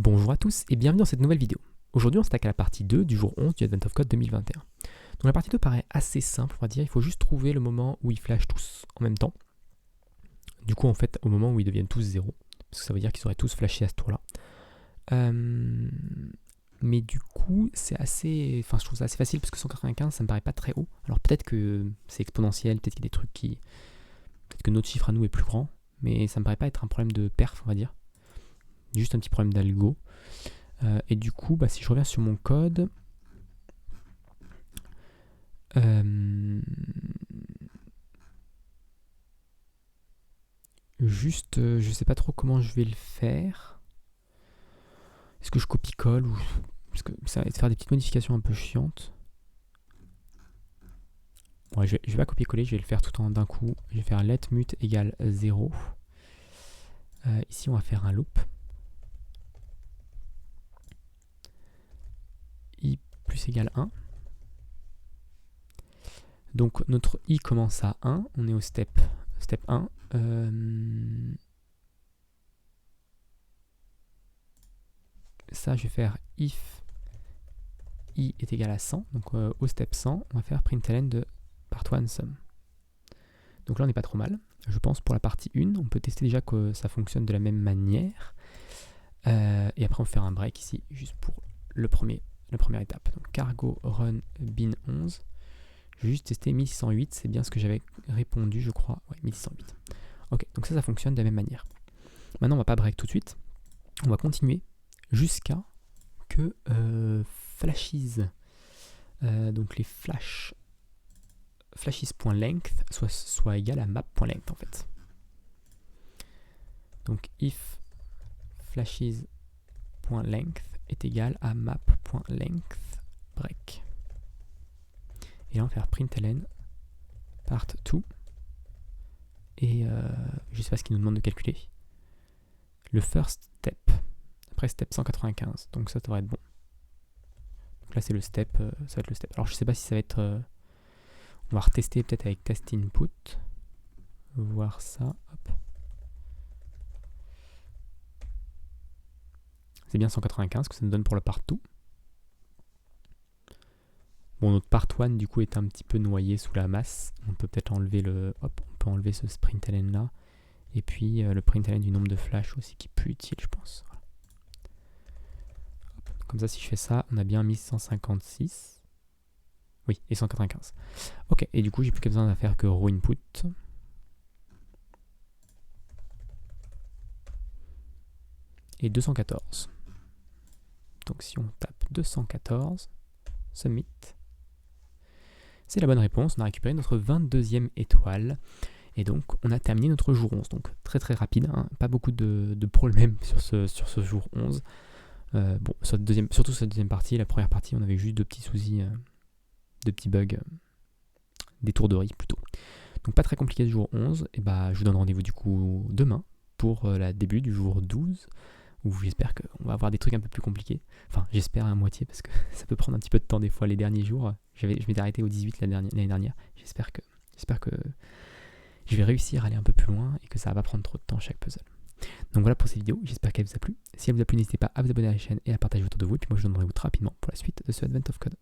Bonjour à tous et bienvenue dans cette nouvelle vidéo. Aujourd'hui on s'attaque à la partie 2 du jour 11 du Advent of Code 2021. Donc la partie 2 paraît assez simple, on va dire, il faut juste trouver le moment où ils flashent tous en même temps. Du coup en fait au moment où ils deviennent tous 0, parce que ça veut dire qu'ils auraient tous flashé à ce tour là. Mais du coup c'est assez, je trouve ça assez facile parce que 195 ça me paraît pas très haut. Alors peut-être que c'est exponentiel, peut-être qu'il y a des trucs qui... Peut-être que notre chiffre à nous est plus grand, mais ça me paraît pas être un problème de perf on va dire. Juste un petit problème d'algo. Et du coup, si je reviens sur mon code, je sais pas trop comment je vais le faire. Est-ce que je copie-colle ou... Parce que ça va faire des petites modifications un peu chiantes. Ouais, je vais pas copier-coller, je vais le faire tout en d'un coup. Je vais faire let mut égale 0. Ici, on va faire un loop. I plus égale 1. Donc notre I commence à 1, on est au step 1. Ça, je vais faire if I est égal à 100. Donc au step 100, on va faire println de part1 sum. Donc là, on n'est pas trop mal. Je pense pour la partie 1, on peut tester déjà que ça fonctionne de la même manière. Et après, on va faire un break ici, juste pour la première étape. Donc cargo run bin 11. Je vais juste tester 1608, c'est bien ce que j'avais répondu, je crois. Ouais, 1608. Ok, donc ça fonctionne de la même manière. Maintenant, on va pas break tout de suite. On va continuer jusqu'à que flashes, donc les flashes.length soit égal à map.length en fait. Donc if flashes.length est égal à map.length break. Et là on va faire println part2 et je sais pas ce qu'il nous demande de calculer. Le first step, après step 195, donc ça devrait être bon. Donc là c'est le step, ça va être le step. Alors je sais pas si ça va être... on va retester peut-être avec test input, voir ça, hop. C'est bien 195 que ça nous donne pour le part2. Bon, notre part1 du coup est un petit peu noyé sous la masse. On peut peut-être enlever on peut enlever ce println là. Et puis le println du nombre de flash aussi qui est plus utile je pense. Voilà. Comme ça si je fais ça, on a bien 1156. Oui, et 195. Ok, et du coup j'ai plus qu'à besoin de faire que raw input. Et 214. Donc si on tape 214, submit. C'est la bonne réponse, on a récupéré notre 22e étoile. Et donc on a terminé notre jour 11. Donc très très rapide, hein, pas beaucoup de problèmes sur ce jour 11. Bon, surtout sur la deuxième partie, la première partie on avait juste deux petits soucis, deux petits bugs, d'étourderie plutôt. Donc pas très compliqué ce jour 11, et je vous donne rendez-vous du coup demain pour la début du jour 12. Où j'espère qu'on va avoir des trucs un peu plus compliqués. Enfin, j'espère à moitié parce que ça peut prendre un petit peu de temps des fois les derniers jours. Je m'étais arrêté au 18 l'année dernière. J'espère que je vais réussir à aller un peu plus loin et que ça va pas prendre trop de temps chaque puzzle. Donc voilà pour cette vidéo, j'espère qu'elle vous a plu. Si elle vous a plu, n'hésitez pas à vous abonner à la chaîne et à la partager autour de vous. Et puis moi je vous donne rendez-vous très rapidement pour la suite de ce Advent of Code.